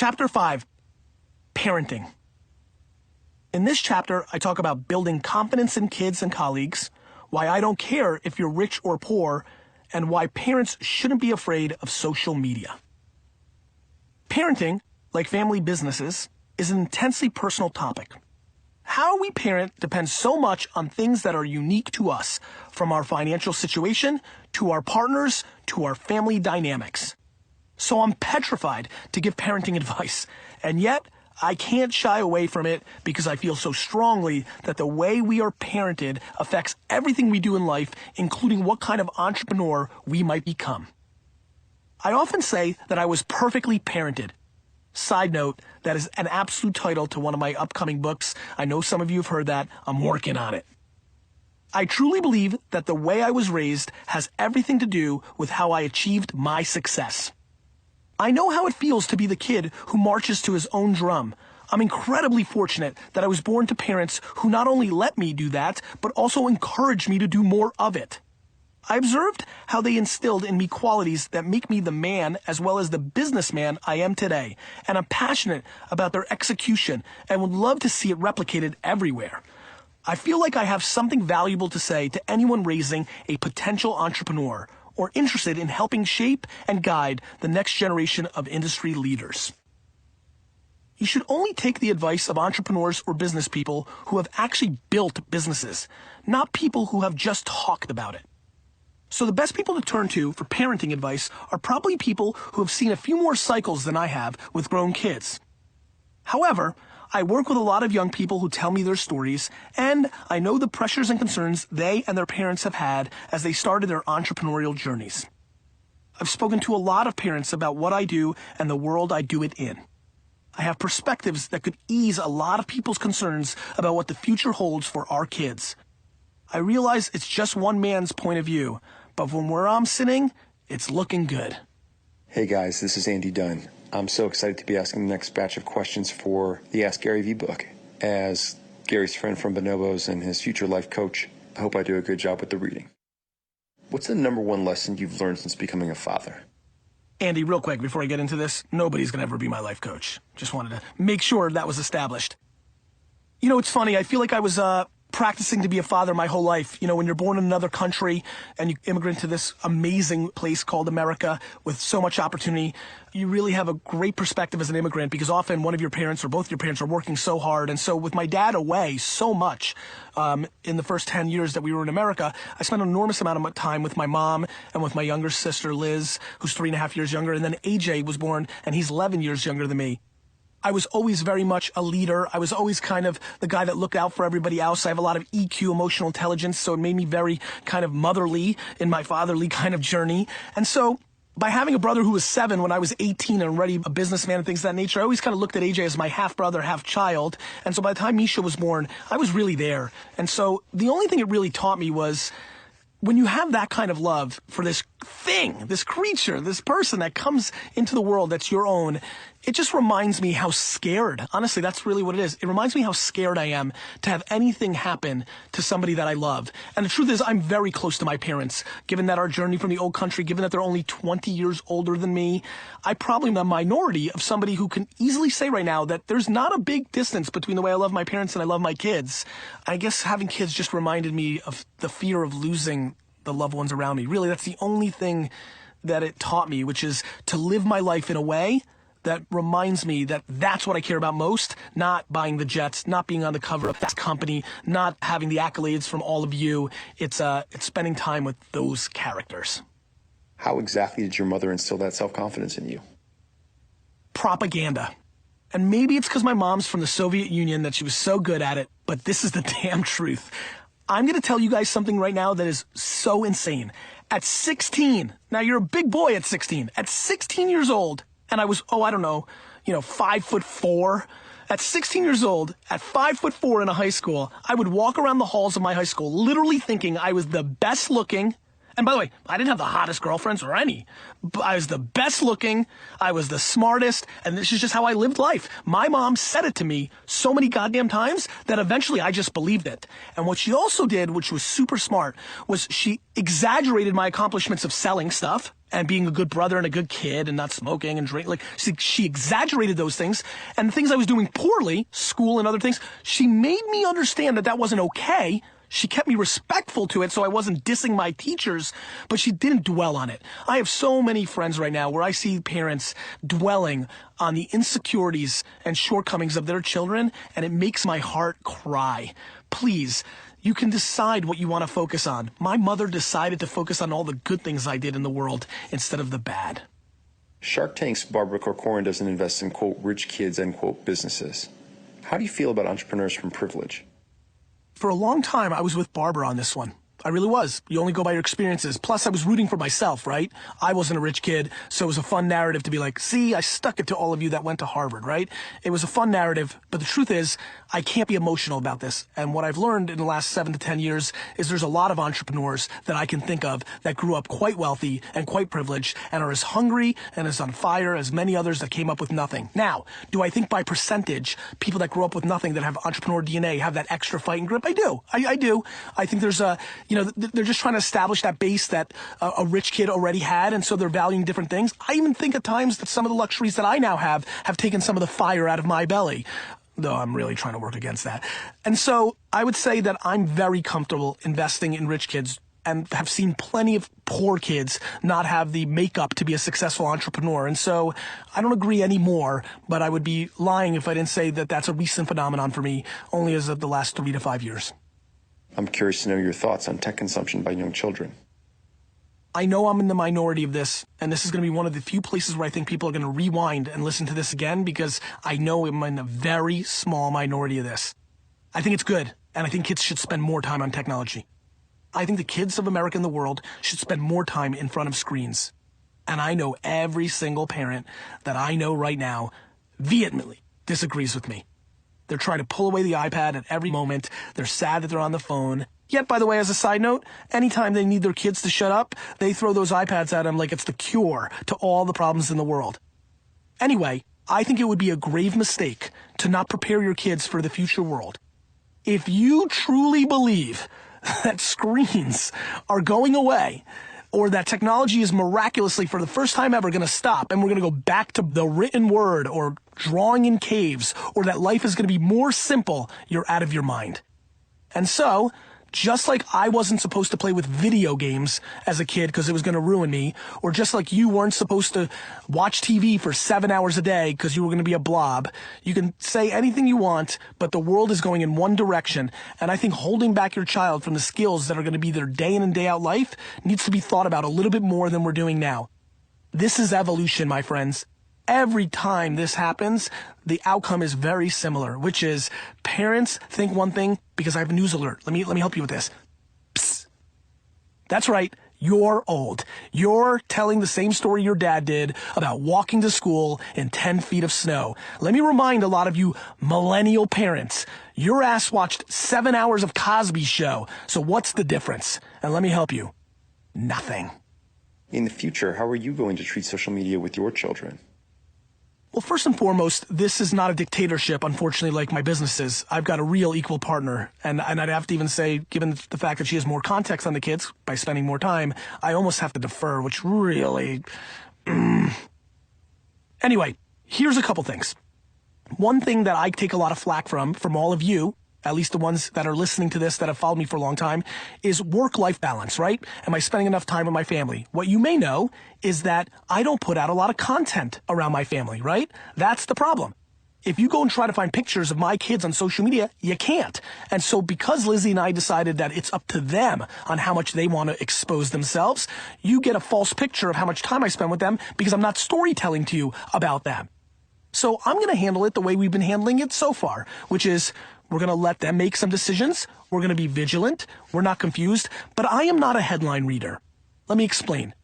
Chapter 5, Parenting. In this chapter, I talk about building confidence in kids and colleagues, why I don't care if you're rich or poor, and why parents shouldn't be afraid of social media. Parenting, like family businesses, is an intensely personal topic. How we parent depends so much on things that are unique to us, from our financial situation, to our partners, to our family dynamics. So I'm petrified to give parenting advice, and yet I can't shy away from it because I feel so strongly that the way we are parented affects everything we do in life, including what kind of entrepreneur we might become. I often say that I was perfectly parented. Side note, that is an absolute title to one of my upcoming books. I know some of you have heard that. I'm working on it. I truly believe that the way I was raised has everything to do with how I achieved my success. I know how it feels to be the kid who marches to his own drum. I'm incredibly fortunate that I was born to parents who not only let me do that, but also encouraged me to do more of it. I observed how they instilled in me qualities that make me the man as well as the businessman I am today, and I'm passionate about their execution and would love to see it replicated everywhere. I feel like I have something valuable to say to anyone raising a potential entrepreneur or interested in helping shape and guide the next generation of industry leaders. You should only take the advice of entrepreneurs or business people who have actually built businesses, not people who have just talked about it. So the best people to turn to for parenting advice are probably people who have seen a few more cycles than I have with grown kids. However, I work with a lot of young people who tell me their stories, and I know the pressures and concerns they and their parents have had as they started their entrepreneurial journeys. I've spoken to a lot of parents about what I do and the world I do it in. I have perspectives that could ease a lot of people's concerns about what the future holds for our kids. I realize it's just one man's point of view, but from where I'm sitting, it's looking good. Hey guys, this is Andy Dunn. I'm so excited to be asking the next batch of questions for the AskGaryVee book. As Gary's friend from Bonobos and his future life coach, I hope I do a good job with the reading. What's the number one lesson you've learned since becoming a father? Andy, real quick, before I get into this, nobody's gonna ever be my life coach. Just wanted to make sure that was established. You know, it's funny, I feel like I was practicing to be a father my whole life. You know, when you're born in another country and you immigrant to this amazing place called America with so much opportunity, you really have a great perspective as an immigrant because often one of your parents or both your parents are working so hard. And so with my dad away so much in the first 10 years that we were in America, I spent an enormous amount of time with my mom and with my younger sister, Liz, who's 3.5 years younger. And then AJ was born and he's 11 years younger than me. I was always very much a leader. I was always kind of the guy that looked out for everybody else. I have a lot of EQ, emotional intelligence, so it made me very kind of motherly in my fatherly kind of journey. And so by having a brother who was 7 when I was 18 and already a businessman and things of that nature, I always kind of looked at AJ as my half-brother, half-child. And so by the time Misha was born, I was really there. And so the only thing it really taught me was when you have that kind of love for this thing, this creature, this person that comes into the world that's your own, it just reminds me how scared, honestly, that's really what it is. It reminds me how scared I am to have anything happen to somebody that I love. And the truth is, I'm very close to my parents. Given that our journey from the old country, given that they're only 20 years older than me, I probably am a minority of somebody who can easily say right now that there's not a big distance between the way I love my parents and I love my kids. I guess having kids just reminded me of the fear of losing the loved ones around me. Really, that's the only thing that it taught me, which is to live my life in a way that reminds me that that's what I care about most, not buying the jets, not being on the cover of Fast Company, not having the accolades from all of you. It's spending time with those characters. How exactly did your mother instill that self-confidence in you? Propaganda. And maybe it's because my mom's from the Soviet Union that she was so good at it, but this is the damn truth. I'm going to tell you guys something right now that is so insane. At 16, now you're a big boy at 16. At 16 years old, and I was, 5'4". At 16 years old, at 5'4" in a high school, I would walk around the halls of my high school literally thinking I was the best looking. And by the way, I didn't have the hottest girlfriends or any, but I was the best looking, I was the smartest, and this is just how I lived life. My mom said it to me so many goddamn times that eventually I just believed it. And what she also did, which was super smart, was she exaggerated my accomplishments of selling stuff. and being a good brother and a good kid and not smoking and drinking. Like, she exaggerated those things. And the things I was doing poorly, school and other things, she made me understand that that wasn't okay. She kept me respectful to it so I wasn't dissing my teachers, but she didn't dwell on it. I have so many friends right now where I see parents dwelling on the insecurities and shortcomings of their children, and it makes my heart cry. Please, you can decide what you want to focus on. My mother decided to focus on all the good things I did in the world instead of the bad. Shark Tank's Barbara Corcoran doesn't invest in, quote, rich kids, end quote, businesses. How do you feel about entrepreneurs from privilege? For a long time, I was with Barbara on this one. I really was. You only go by your experiences. Plus, I was rooting for myself, right? I wasn't a rich kid, so it was a fun narrative to be like, see, I stuck it to all of you that went to Harvard, right? It was a fun narrative, but the truth is, I can't be emotional about this. And what I've learned in the last 7 to 10 years is there's a lot of entrepreneurs that I can think of that grew up quite wealthy and quite privileged and are as hungry and as on fire as many others that came up with nothing. Now, do I think by percentage, people that grew up with nothing that have entrepreneur DNA have that extra fight and grip? I do. I do. I think there's they're just trying to establish that base that a rich kid already had, and so they're valuing different things. I even think at times that some of the luxuries that I now have taken some of the fire out of my belly, though I'm really trying to work against that. And so I would say that I'm very comfortable investing in rich kids and have seen plenty of poor kids not have the makeup to be a successful entrepreneur. And so I don't agree anymore, but I would be lying if I didn't say that that's a recent phenomenon for me, only as of the last 3 to 5 years. I'm curious to know your thoughts on tech consumption by young children. I know I'm in the minority of this, and this is going to be one of the few places where I think people are going to rewind and listen to this again, because I know I'm in a very small minority of this. I think it's good, and I think kids should spend more time on technology. I think the kids of America and the world should spend more time in front of screens. And I know every single parent that I know right now vehemently disagrees with me. They're trying to pull away the iPad at every moment. They're sad that they're on the phone. Yet, by the way, as a side note, anytime they need their kids to shut up, they throw those iPads at them like it's the cure to all the problems in the world. Anyway, I think it would be a grave mistake to not prepare your kids for the future world. If you truly believe that screens are going away, or that technology is miraculously, for the first time ever, going to stop and we're going to go back to the written word or drawing in caves, or that life is going to be more simple, you're out of your mind. And so, just like I wasn't supposed to play with video games as a kid because it was going to ruin me, or just like you weren't supposed to watch TV for 7 hours a day because you were going to be a blob, you can say anything you want, but the world is going in one direction. And I think holding back your child from the skills that are going to be their day in and day out life needs to be thought about a little bit more than we're doing now. This is evolution, my friends. Every time this happens, the outcome is very similar, which is parents think one thing because I have a news alert. Let me help you with this. Psst. That's right. You're old. You're telling the same story your dad did about walking to school in 10 feet of snow. Let me remind a lot of you millennial parents, your ass watched 7 hours of Cosby's show. So what's the difference? And let me help you. Nothing. In the future, how are you going to treat social media with your children? Well, first and foremost, this is not a dictatorship, unfortunately, like my business is. I've got a real equal partner. And I'd have to even say, given the fact that she has more context on the kids by spending more time, I almost have to defer, which really... Anyway, here's a couple things. One thing that I take a lot of flack from all of you, at least the ones that are listening to this that have followed me for a long time, is work-life balance, right? Am I spending enough time with my family? What you may know is that I don't put out a lot of content around my family, right? That's the problem. If you go and try to find pictures of my kids on social media, you can't. And so because Lizzie and I decided that it's up to them on how much they want to expose themselves, you get a false picture of how much time I spend with them because I'm not storytelling to you about them. So I'm going to handle it the way we've been handling it so far, which is we're going to let them make some decisions. We're going to be vigilant. We're not confused. But I am not a headline reader. Let me explain.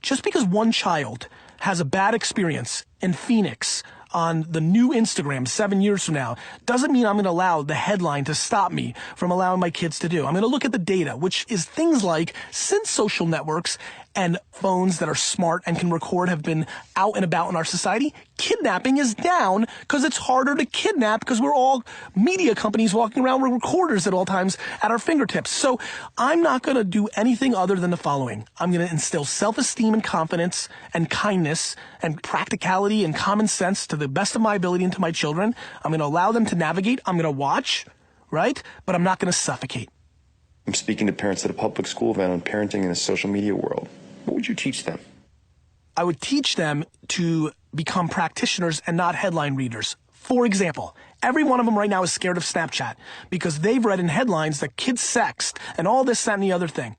Just because one child has a bad experience in Phoenix on the new Instagram 7 years from now doesn't mean I'm going to allow the headline to stop me from allowing my kids to do. I'm going to look at the data, which is things like, since social networks, and phones that are smart and can record have been out and about in our society, kidnapping is down because it's harder to kidnap because we're all media companies walking around with recorders at all times at our fingertips. So I'm not going to do anything other than the following. I'm going to instill self-esteem and confidence and kindness and practicality and common sense to the best of my ability into my children. I'm going to allow them to navigate. I'm going to watch, right? But I'm not going to suffocate. I'm speaking to parents at a public school event on parenting in a social media world. What would you teach them? I would teach them to become practitioners and not headline readers. For example, every one of them right now is scared of Snapchat because they've read in headlines that kids sext and all this, that, and the other thing.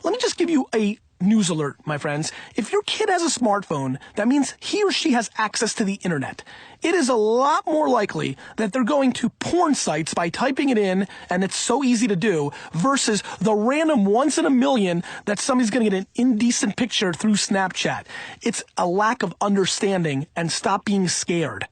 Let me just give you a news alert, my friends. If your kid has a smartphone, that means he or she has access to the internet. It is a lot more likely that they're going to porn sites by typing it in, and it's so easy to do, versus the random once in a million that somebody's going to get an indecent picture through Snapchat. It's a lack of understanding, and stop being scared.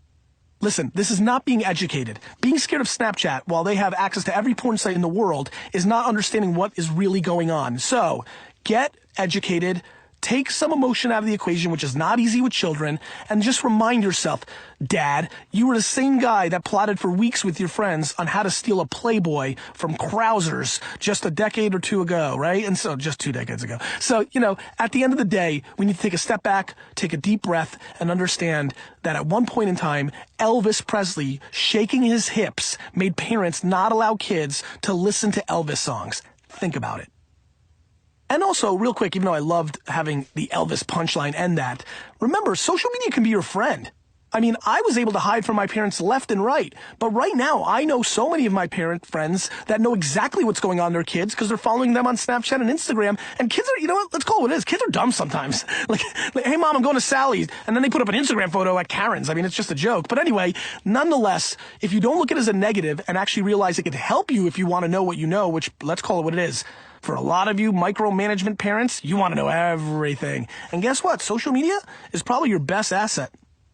Listen, this is not being educated. Being scared of Snapchat while they have access to every porn site in the world is not understanding what is really going on. So, get educated, take some emotion out of the equation, which is not easy with children, and just remind yourself, Dad, you were the same guy that plotted for weeks with your friends on how to steal a Playboy from Krausers just a decade or two ago, right? And so just 2 decades ago. So, at the end of the day, we need to take a step back, take a deep breath, and understand that at one point in time, Elvis Presley shaking his hips made parents not allow kids to listen to Elvis songs. Think about it. And also, real quick, even though I loved having the Elvis punchline end that, remember, social media can be your friend. I mean, I was able to hide from my parents left and right, but right now I know so many of my parent friends that know exactly what's going on in their kids because they're following them on Snapchat and Instagram, and kids are, let's call it what it is, kids are dumb sometimes. Like, hey mom, I'm going to Sally's, and then they put up an Instagram photo at Karen's. I mean, it's just a joke. But anyway, nonetheless, if you don't look at it as a negative and actually realize it could help you if you want to know what you know, which, let's call it what it is. For a lot of you micromanagement parents, you want to know everything. And guess what? Social media is probably your best asset.